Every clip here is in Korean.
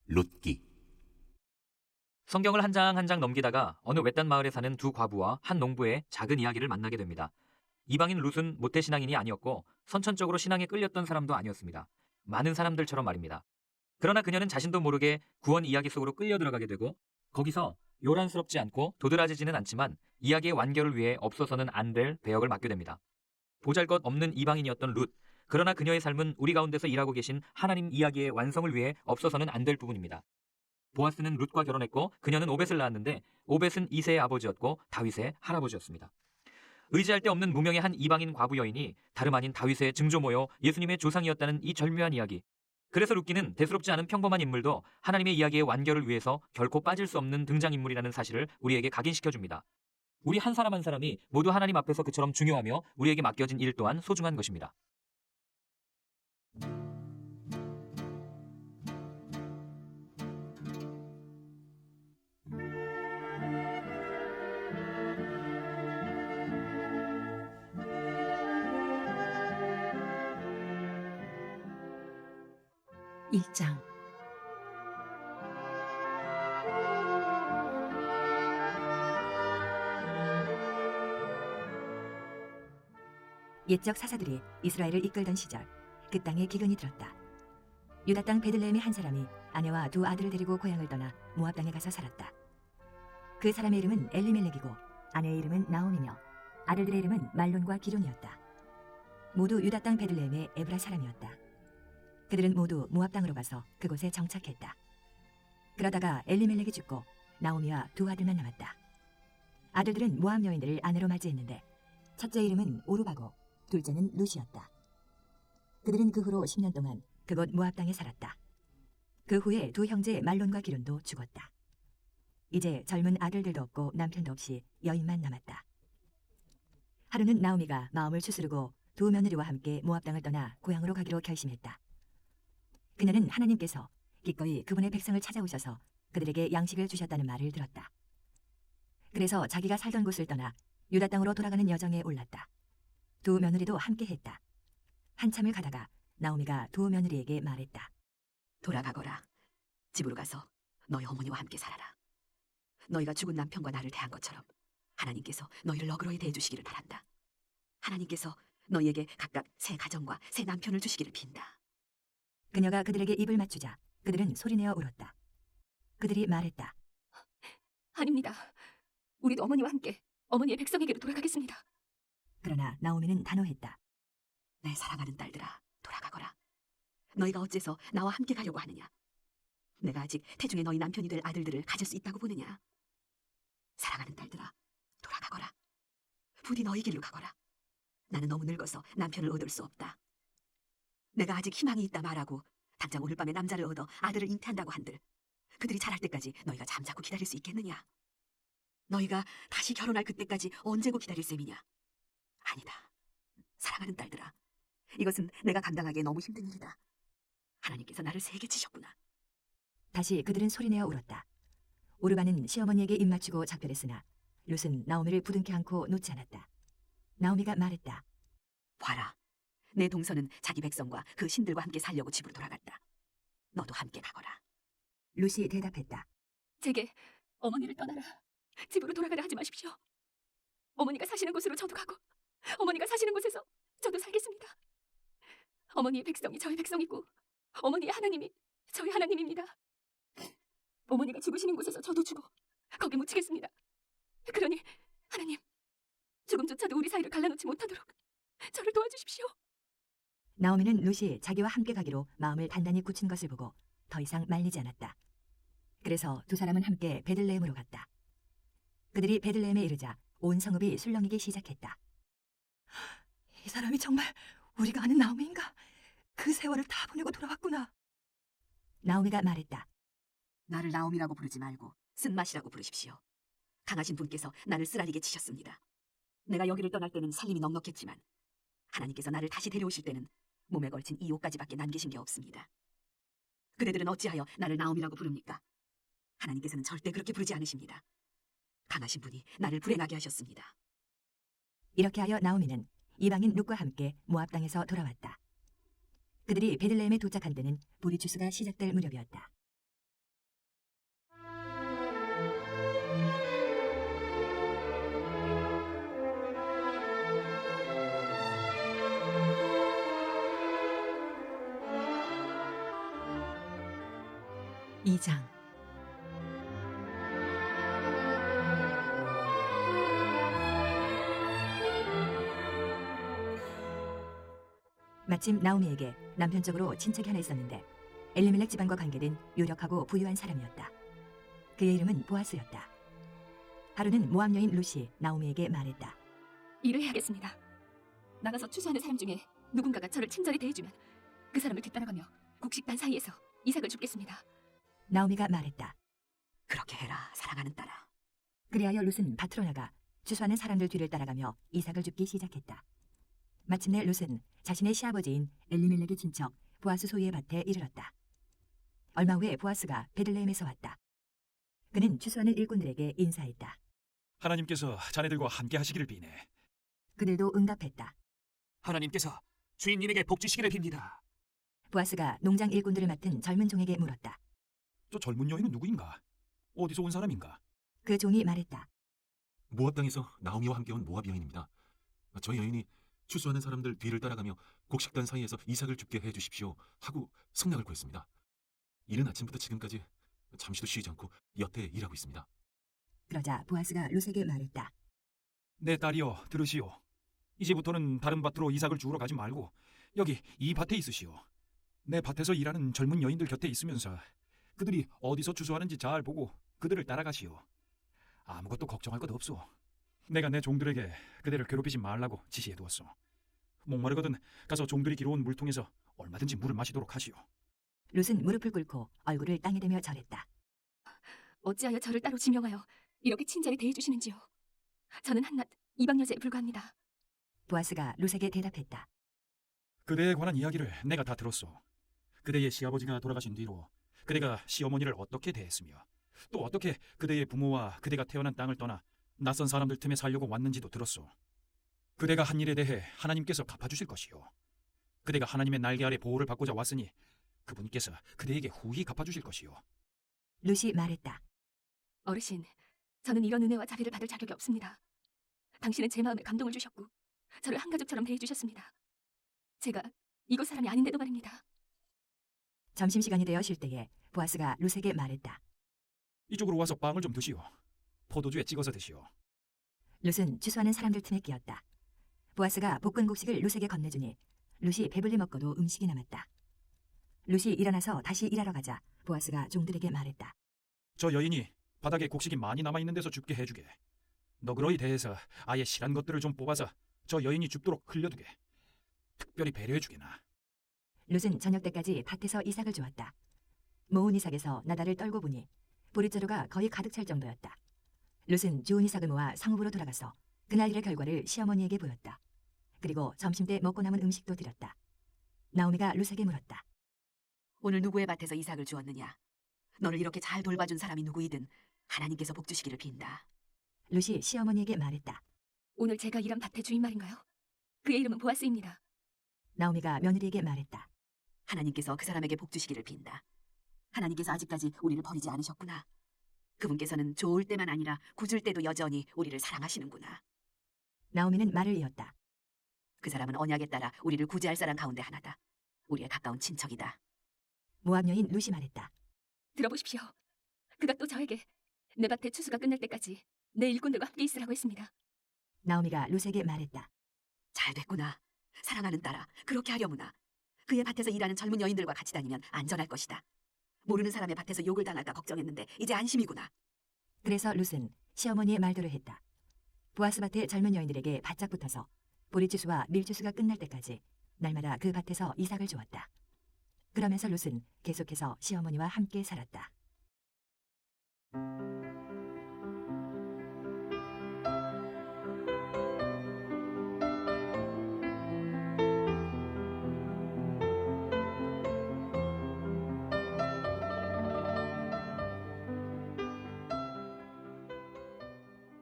룻기. 성경을 한 장 한 장 넘기다가 어느 외딴 마을에 사는 두 과부와 한 농부의 작은 이야기를 만나게 됩니다. 이방인 룻은 모태신앙인이 아니었고 선천적으로 신앙에 끌렸던 사람도 아니었습니다. 많은 사람들처럼 말입니다. 그러나 그녀는 자신도 모르게 구원 이야기 속으로 끌려 들어가게 되고 거기서 요란스럽지 않고 도드라지지는 않지만 이야기의 완결을 위해 없어서는 안 될 배역을 맡게 됩니다. 보잘것없는 이방인이었던 룻. 그러나 그녀의 삶은 우리 가운데서 일하고 계신 하나님 이야기의 완성을 위해 없어서는 안 될 부분입니다. 보아스는 룻과 결혼했고 그녀는 오벳을 낳았는데 오벳은 이새의 아버지였고 다윗의 할아버지였습니다. 의지할 데 없는 무명의 한 이방인 과부 여인이 다름 아닌 다윗의 증조모여 예수님의 조상이었다는 이 절묘한 이야기. 그래서 룻기는 대수롭지 않은 평범한 인물도 하나님의 이야기의 완결을 위해서 결코 빠질 수 없는 등장인물이라는 사실을 우리에게 각인시켜줍니다. 우리 한 사람 한 사람이 모두 하나님 앞에서 그처럼 중요하며 우리에게 맡겨진 일 또한 소중한 것입니다. 일장 옛적 사사들이 이스라엘을 이끌던 시절 그 땅에 기근이 들었다. 유다 땅 베들레헴의 한 사람이 아내와 두 아들을 데리고 고향을 떠나 모압 땅에 가서 살았다. 그 사람의 이름은 엘리멜렉이고 아내의 이름은 나옴이며 아들들의 이름은 말론과 기론이었다. 모두 유다 땅 베들레헴의 에브라 사람이었다. 그들은 모두 모압 땅으로 가서 그곳에 정착했다. 그러다가 엘리멜렉이 죽고 나오미와 두 아들만 남았다. 아들들은 모압 여인들을 아내로 맞이했는데 첫째 이름은 오르바고 둘째는 룻이었다. 그들은 그 후로 10년 동안 그곳 모압 땅에 살았다. 그 후에 두 형제 말론과 기론도 죽었다. 이제 젊은 아들들도 없고 남편도 없이 여인만 남았다. 하루는 나오미가 마음을 추스르고 두 며느리와 함께 모압 땅을 떠나 고향으로 가기로 결심했다. 그녀는 하나님께서 기꺼이 그분의 백성을 찾아오셔서 그들에게 양식을 주셨다는 말을 들었다. 그래서 자기가 살던 곳을 떠나 유다 땅으로 돌아가는 여정에 올랐다. 두 며느리도 함께 했다. 한참을 가다가 나오미가 두 며느리에게 말했다. 돌아가거라. 집으로 가서 너희 어머니와 함께 살아라. 너희가 죽은 남편과 나를 대한 것처럼 하나님께서 너희를 너그러이 대해주시기를 바란다. 하나님께서 너희에게 각각 새 가정과 새 남편을 주시기를 빈다. 그녀가 그들에게 입을 맞추자 그들은 소리내어 울었다. 그들이 말했다. 아닙니다. 우리도 어머니와 함께 어머니의 백성에게로 돌아가겠습니다. 그러나 나오미는 단호했다. 내 사랑하는 딸들아, 돌아가거라. 너희가 어째서 나와 함께 가려고 하느냐? 내가 아직 태중에 너희 남편이 될 아들들을 가질 수 있다고 보느냐? 사랑하는 딸들아, 돌아가거라. 부디 너희 길로 가거라. 나는 너무 늙어서 남편을 얻을 수 없다. 내가 아직 희망이 있다 말하고 당장 오늘 밤에 남자를 얻어 아들을 잉태한다고 한들 그들이 자랄 때까지 너희가 잠자코 기다릴 수 있겠느냐? 너희가 다시 결혼할 그때까지 언제고 기다릴 셈이냐? 아니다. 사랑하는 딸들아, 이것은 내가 감당하기에 너무 힘든 일이다. 하나님께서 나를 세게 치셨구나. 다시 그들은 소리내어 울었다. 오르바는 시어머니에게 입 맞추고 작별했으나 룻은 나오미를 부둥켜 안고 놓지 않았다. 나오미가 말했다. 봐라, 내 동서는 자기 백성과 그 신들과 함께 살려고 집으로 돌아갔다. 너도 함께 가거라. 룻이 대답했다. 제게 어머니를 떠나라. 집으로 돌아가라 하지 마십시오. 어머니가 사시는 곳으로 저도 가고 어머니가 사시는 곳에서 저도 살겠습니다. 어머니의 백성이 저의 백성이고 어머니의 하나님이 저의 하나님입니다. 어머니가 죽으시는 곳에서 저도 죽어 거기 묻히겠습니다. 그러니 하나님, 조금조차도 우리 사이를 갈라놓지 못하도록 저를 도와주십시오. 나오미는 룻이 자기와 함께 가기로 마음을 단단히 굳힌 것을 보고 더 이상 말리지 않았다. 그래서 두 사람은 함께 베들레헴으로 갔다. 그들이 베들레헴에 이르자 온 성읍이 술렁이기 시작했다. 이 사람이 정말 우리가 아는 나오미인가? 그 세월을 다 보내고 돌아왔구나. 나오미가 말했다. 나를 나옴이라고 부르지 말고 쓴맛이라고 부르십시오. 강하신 분께서 나를 쓰라리게 치셨습니다. 내가 여기를 떠날 때는 살림이 넉넉했지만 하나님께서 나를 다시 데려오실 때는 몸에 걸친 이 옷까지밖에 남기신 게 없습니다. 그대들은 어찌하여 나를 나옴이라고 부릅니까? 하나님께서는 절대 그렇게 부르지 않으십니다. 강하신 분이 나를 불행하게 하셨습니다. 이렇게 하여 나오미는 이방인 룻과 함께 모압 땅에서 돌아왔다. 그들이 베들레헴에 도착한 때는 보리 추수가 시작될 무렵이었다. 2장. 마침 나오미에게 남편적으로 친척이 하나 있었는데 엘리멜렉 집안과 관계된 유력하고 부유한 사람이었다. 그의 이름은 보아스였다. 하루는 모압 여인 루시 나오미에게 말했다. 일을 해야겠습니다. 나가서 추수하는 사람 중에 누군가가 저를 친절히 대해주면 그 사람을 뒤따라가며 곡식단 사이에서 이삭을 줍겠습니다. 나오미가 말했다. 그렇게 해라, 사랑하는 딸아. 그리하여 룻은 밭으로 나가 추수하는 사람들 뒤를 따라가며 이삭을 줍기 시작했다. 마침내 룻은 자신의 시아버지인 엘리멜렉의 친척 보아스 소유의 밭에 이르렀다. 얼마 후에 보아스가 베들레헴에서 왔다. 그는 추수하는 일꾼들에게 인사했다. 하나님께서 자네들과 함께 하시기를 비네. 그들도 응답했다. 하나님께서 주인님에게 복 주시기를 빕니다. 보아스가 농장 일꾼들을 맡은 젊은 종에게 물었다. 저 젊은 여인은 누구인가? 어디서 온 사람인가? 그 종이 말했다. 모압 땅에서 나오미와 함께 온 모압 여인입니다. 저희 여인이 추수하는 사람들 뒤를 따라가며 곡식단 사이에서 이삭을 줍게 해주십시오 하고 승낙을 구했습니다. 이른 아침부터 지금까지 잠시도 쉬지 않고 여태 일하고 있습니다. 그러자 보아스가 룻에게 말했다. 내 딸이여, 들으시오. 이제부터는 다른 밭으로 이삭을 주우러 가지 말고 여기 이 밭에 있으시오. 내 밭에서 일하는 젊은 여인들 곁에 있으면서 그들이 어디서 추수하는지 잘 보고 그들을 따라가시오. 아무것도 걱정할 것 없소. 내가 내 종들에게 그대를 괴롭히지 말라고 지시해두었소. 목마르거든 가서 종들이 길어온 물통에서 얼마든지 물을 마시도록 하시오. 룻은 무릎을 꿇고 얼굴을 땅에 대며 절했다. 어찌하여 저를 따로 지명하여 이렇게 친절히 대해주시는지요. 저는 한낱 이방 여자에 불과합니다. 보아스가 룻에게 대답했다. 그대에 관한 이야기를 내가 다 들었소. 그대의 시아버지가 돌아가신 뒤로 그대가 시어머니를 어떻게 대했으며 또 어떻게 그대의 부모와 그대가 태어난 땅을 떠나 낯선 사람들 틈에 살려고 왔는지도 들었소. 그대가 한 일에 대해 하나님께서 갚아주실 것이요. 그대가 하나님의 날개 아래 보호를 받고자 왔으니 그분께서 그대에게 후히 갚아주실 것이요. 룻이 말했다. 어르신, 저는 이런 은혜와 자비를 받을 자격이 없습니다. 당신은 제 마음에 감동을 주셨고 저를 한 가족처럼 대해주셨습니다. 제가 이곳 사람이 아닌데도 말입니다. 점심시간이 되어 쉴 때에 보아스가 룻에게 말했다. 이쪽으로 와서 빵을 좀 드시오. 포도주에 찍어서 드시오. 룻은 추수하는 사람들 틈에 끼었다. 보아스가 볶은 곡식을 룻에게 건네주니 룻이 배불리 먹고도 음식이 남았다. 룻이 일어나서 다시 일하러 가자 보아스가 종들에게 말했다. 저 여인이 바닥에 곡식이 많이 남아있는 데서 줍게 해주게. 너그러이 대해서 아예 실한 것들을 좀 뽑아서 저 여인이 줍도록 흘려두게. 특별히 배려해주게나. 룻은 저녁 때까지 밭에서 이삭을 주었다. 모은 이삭에서 나달을 떨고 보니 보릿자루가 거의 가득 찰 정도였다. 룻은 주운 이삭을 모아 성읍으로 돌아가서 그날 일의 결과를 시어머니에게 보였다. 그리고 점심때 먹고 남은 음식도 드렸다. 나오미가 룻에게 물었다. 오늘 누구의 밭에서 이삭을 주었느냐? 너를 이렇게 잘 돌봐준 사람이 누구이든 하나님께서 복 주시기를 빈다. 룻이 시어머니에게 말했다. 오늘 제가 일한 밭의 주인 말인가요? 그의 이름은 보아스입니다. 나오미가 며느리에게 말했다. 하나님께서 그 사람에게 복 주시기를 빈다. 하나님께서 아직까지 우리를 버리지 않으셨구나. 그분께서는 좋을 때만 아니라 굳을 때도 여전히 우리를 사랑하시는구나. 나오미는 말을 이었다. 그 사람은 언약에 따라 우리를 구제할 사람 가운데 하나다. 우리의 가까운 친척이다. 모압 여인 룻이 말했다. 들어보십시오. 그가 또 저에게 내 밭의 추수가 끝날 때까지 내 일꾼들과 함께 있으라고 했습니다. 나오미가 룻에게 말했다. 잘 됐구나. 사랑하는 딸아, 그렇게 하려무나. 그의 밭에서 일하는 젊은 여인들과 같이 다니면 안전할 것이다. 모르는 사람의 밭에서 욕을 당할까 걱정했는데 이제 안심이구나. 그래서 룻은 시어머니의 말대로 했다. 보아스 밭의 젊은 여인들에게 바짝 붙어서 보리추수와 밀추수가 끝날 때까지 날마다 그 밭에서 이삭을 주었다. 그러면서 룻은 계속해서 시어머니와 함께 살았다.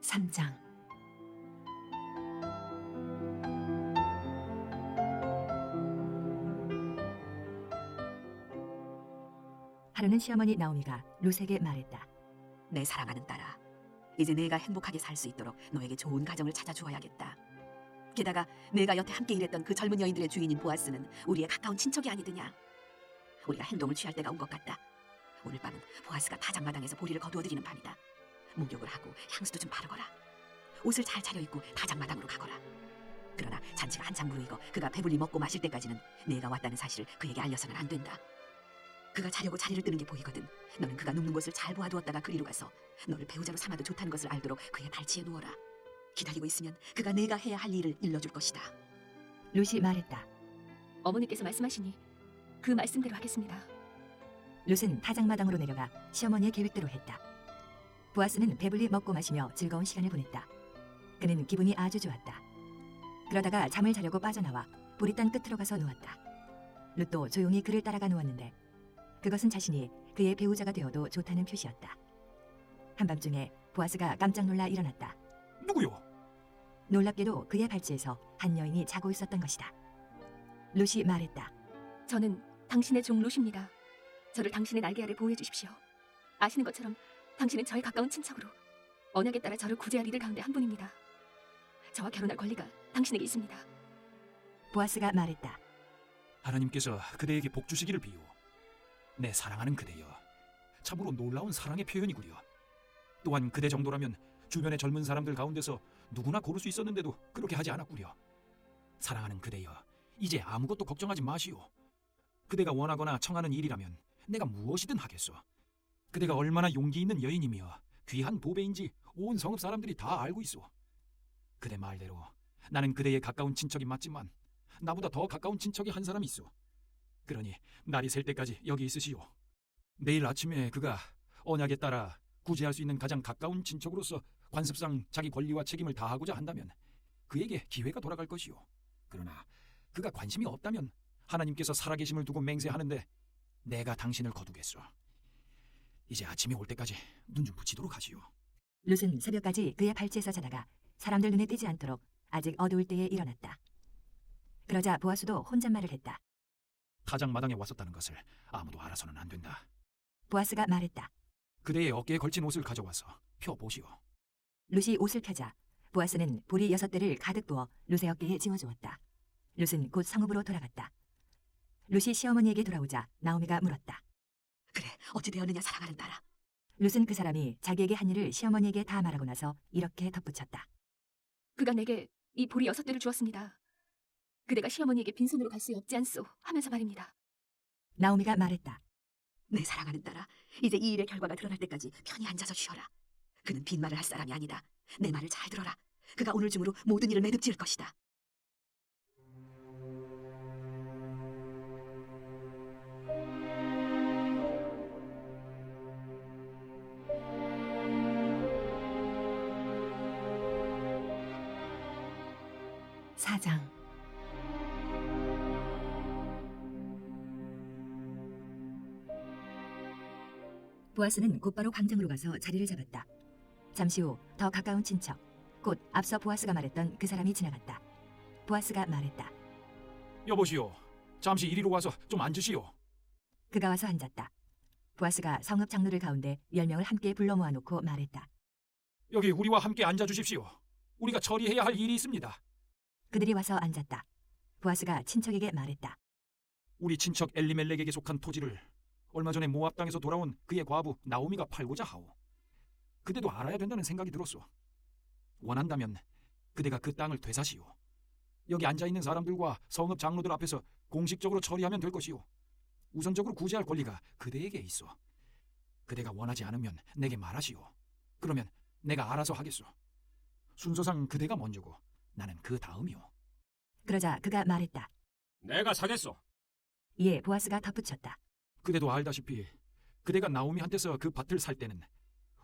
(3장) 하루는 시어머니 나오미가 룻에게 말했다. 내 사랑하는 딸아, 이제 내가 행복하게 살 수 있도록 너에게 좋은 가정을 찾아주어야겠다. 게다가 내가 여태 함께 일했던 그 젊은 여인들의 주인인 보아스는 우리의 가까운 친척이 아니더냐. 우리가 행동을 취할 때가 온 것 같다. 오늘 밤은 보아스가 타작마당에서 보리를 거두어들이는 밤이다. 목욕을 하고 향수도 좀 바르거라. 옷을 잘 차려입고 타작마당으로 가거라. 그러나 잔치가 한창 무르익어 그가 배불리 먹고 마실 때까지는 내가 왔다는 사실을 그에게 알려서는 안 된다. 그가 자려고 자리를 뜨는 게 보이거든. 너는 그가 눕는 곳을 잘 보아두었다가 그리로 가서 너를 배우자로 삼아도 좋다는 것을 알도록 그의 발치에 누워라. 기다리고 있으면 그가 내가 해야 할 일을 일러줄 것이다. 룻이 말했다. 어머니께서 말씀하시니 그 말씀대로 하겠습니다. 룻은 타작마당으로 내려가 시어머니의 계획대로 했다. 보아스는 배불리 먹고 마시며 즐거운 시간을 보냈다. 그는 기분이 아주 좋았다. 그러다가 잠을 자려고 빠져나와 보리단 끝으로 가서 누웠다. 룻도 조용히 그를 따라가 누웠는데 그것은 자신이 그의 배우자가 되어도 좋다는 표시였다. 한밤중에 보아스가 깜짝 놀라 일어났다. 누구요? 놀랍게도 그의 발치에서 한 여인이 자고 있었던 것이다. 룻이 말했다. 저는 당신의 종 룻입니다. 저를 당신의 날개 아래 보호해 주십시오. 아시는 것처럼 당신은 저의 가까운 친척으로 언약에 따라 저를 구제할 이들 가운데 한 분입니다. 저와 결혼할 권리가 당신에게 있습니다. 보아스가 말했다. 하나님께서 그대에게 복 주시기를 비요. 내 사랑하는 그대여, 참으로 놀라운 사랑의 표현이구려. 또한 그대 정도라면 주변의 젊은 사람들 가운데서 누구나 고를 수 있었는데도 그렇게 하지 않았구려. 사랑하는 그대여, 이제 아무것도 걱정하지 마시오. 그대가 원하거나 청하는 일이라면 내가 무엇이든 하겠소. 그대가 얼마나 용기 있는 여인이며 귀한 보배인지 온 성읍 사람들이 다 알고 있소. 그대 말대로 나는 그대의 가까운 친척이 맞지만 나보다 더 가까운 친척이 한 사람이 있어. 그러니 날이 셀 때까지 여기 있으시오. 내일 아침에 그가 언약에 따라 구제할 수 있는 가장 가까운 친척으로서 관습상 자기 권리와 책임을 다하고자 한다면 그에게 기회가 돌아갈 것이오. 그러나 그가 관심이 없다면 하나님께서 살아계심을 두고 맹세하는데 내가 당신을 거두겠소. 이제 아침이 올 때까지 눈 좀 붙이도록 하시오. 룻은 새벽까지 그의 발치에서 자다가 사람들 눈에 띄지 않도록 아직 어두울 때에 일어났다. 그러자 보아스도 혼잣말을 했다. 타작마당에 왔었다는 것을 아무도 알아서는 안 된다. 보아스가 말했다. 그대의 어깨에 걸친 옷을 가져와서 펴보시오. 룻이 옷을 펴자 보아스는 보리 6대를 가득 부어 룻의 어깨에 지워주었다. 룻은 곧 성읍으로 돌아갔다. 룻이 시어머니에게 돌아오자 나오미가 물었다. 그래, 어찌 되었느냐 사랑하는 딸아. 룻은 그 사람이 자기에게 한 일을 시어머니에게 다 말하고 나서 이렇게 덧붙였다. 그가 내게 이 보리 6대를 주었습니다. 그대가 시어머니에게 빈손으로 갈 수 없지 않소 하면서 말입니다. 나오미가 말했다. 내 사랑하는 딸아, 이제 이 일의 결과가 드러날 때까지 편히 앉아서 쉬어라. 그는 빈말을 할 사람이 아니다. 내 말을 잘 들어라. 그가 오늘 중으로 모든 일을 매듭지을 것이다. 사장. 보아스는 곧바로 광장으로 가서 자리를 잡았다. 잠시 후 더 가까운 친척, 곧 앞서 보아스가 말했던 그 사람이 지나갔다. 보아스가 말했다. 여보시오, 잠시 이리로 와서 좀 앉으시오. 그가 와서 앉았다. 보아스가 성읍 장로들 가운데 10명을 함께 불러 모아놓고 말했다. 여기 우리와 함께 앉아주십시오. 우리가 처리해야 할 일이 있습니다. 그들이 와서 앉았다. 보아스가 친척에게 말했다. 우리 친척 엘리멜렉에게 속한 토지를 얼마 전에 모압 땅에서 돌아온 그의 과부 나오미가 팔고자 하오. 그대도 알아야 된다는 생각이 들었소. 원한다면 그대가 그 땅을 되사시오. 여기 앉아있는 사람들과 성읍 장로들 앞에서 공식적으로 처리하면 될 것이오. 우선적으로 구제할 권리가 그대에게 있어. 그대가 원하지 않으면 내게 말하시오. 그러면 내가 알아서 하겠소. 순서상 그대가 먼저고 나는 그 다음이오. 그러자 그가 말했다. 내가 사겠소. 이에 보아스가 덧붙였다. 그대도 알다시피 그대가 나오미한테서 그 밭을 살 때는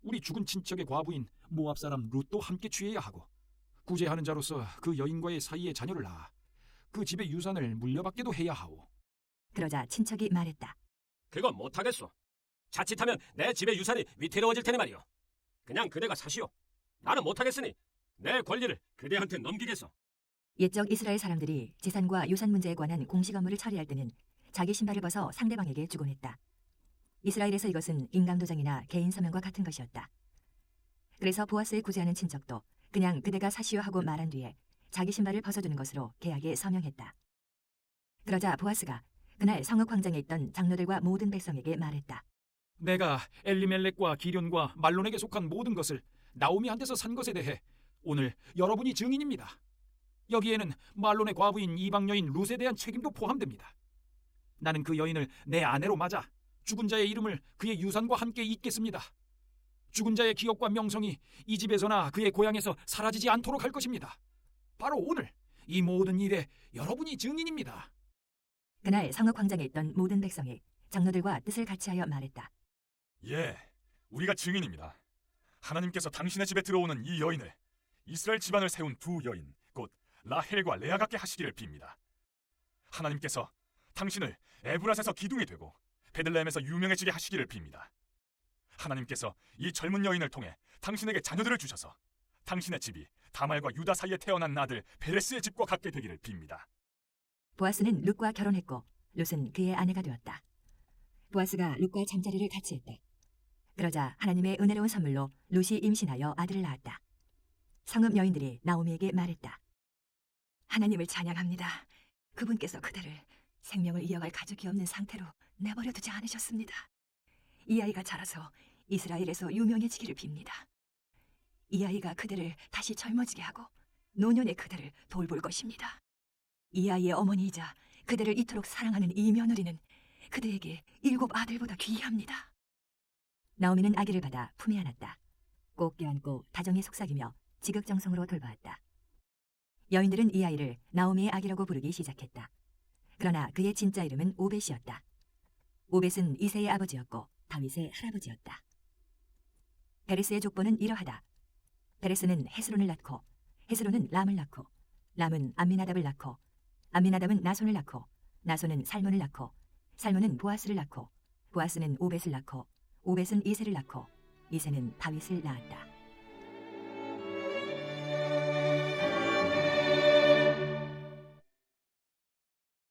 우리 죽은 친척의 과부인 모압 사람 룻도 함께 취해야 하고 구제하는 자로서 그 여인과의 사이에 자녀를 낳아 그 집의 유산을 물려받게도 해야 하오. 그러자 친척이 말했다. 그건 못하겠소. 자칫하면 내 집의 유산이 위태로워질 테니 말이오. 그냥 그대가 사시오. 나는 못하겠으니 내 권리를 그대한테 넘기겠소. 옛적 이스라엘 사람들이 재산과 유산 문제에 관한 공식 업무를 처리할 때는 자기 신발을 벗어 상대방에게 주곤 했다. 이스라엘에서 이것은 인감도장이나 개인 서명과 같은 것이었다. 그래서 보아스의 구제하는 친척도 그냥 그대가 사시오 하고 말한 뒤에 자기 신발을 벗어주는 것으로 계약에 서명했다. 그러자 보아스가 그날 성읍 광장에 있던 장로들과 모든 백성에게 말했다. 내가 엘리멜렉과 기련과 말론에게 속한 모든 것을 나오미한테서 산 것에 대해 오늘 여러분이 증인입니다. 여기에는 말론의 과부인 이방 여인 룻에 대한 책임도 포함됩니다. 나는 그 여인을 내 아내로 맞아 죽은 자의 이름을 그의 유산과 함께 잇겠습니다. 죽은 자의 기억과 명성이 이 집에서나 그의 고향에서 사라지지 않도록 할 것입니다. 바로 오늘 이 모든 일에 여러분이 증인입니다. 그날 성읍 광장에 있던 모든 백성이 장로들과 뜻을 같이하여 말했다. 예, 우리가 증인입니다. 하나님께서 당신의 집에 들어오는 이 여인을 이스라엘 집안을 세운 두 여인 곧 라헬과 레아 같게 하시기를 빕니다. 하나님께서 당신을 에브랏에서 기둥이 되고 베들레헴에서 유명해지게 하시기를 빕니다. 하나님께서 이 젊은 여인을 통해 당신에게 자녀들을 주셔서 당신의 집이 다말과 유다 사이에 태어난 아들 베레스의 집과 같게 되기를 빕니다. 보아스는 룻과 결혼했고 룻은 그의 아내가 되었다. 보아스가 룻과 잠자리를 같이 했다. 그러자 하나님의 은혜로운 선물로 룻이 임신하여 아들을 낳았다. 성읍 여인들이 나오미에게 말했다. 하나님을 찬양합니다. 그분께서 그대를 생명을 이어갈 가족이 없는 상태로 내버려 두지 않으셨습니다. 이 아이가 자라서 이스라엘에서 유명해지기를 빕니다. 이 아이가 그대를 다시 젊어지게 하고 노년의 그대를 돌볼 것입니다. 이 아이의 어머니이자 그대를 이토록 사랑하는 이 며느리는 그대에게 7 아들보다 귀합니다. 나오미는 아기를 받아 품에 안았다. 꼭 껴안고 다정히 속삭이며 지극정성으로 돌보았다. 여인들은 이 아이를 나오미의 아기라고 부르기 시작했다. 그러나 그의 진짜 이름은 오벳이었다. 오벳은 이새의 아버지였고 다윗의 할아버지였다. 베레스의 족보는 이러하다. 베레스는 헤스론을 낳고 헤스론은 람을 낳고 람은 암미나답을 낳고 암미나답은 나손을 낳고 나손은 살몬을 낳고 살몬은 보아스를 낳고 보아스는 오벳을 낳고 오벳은 이새를 낳고 이새는 다윗을 낳았다.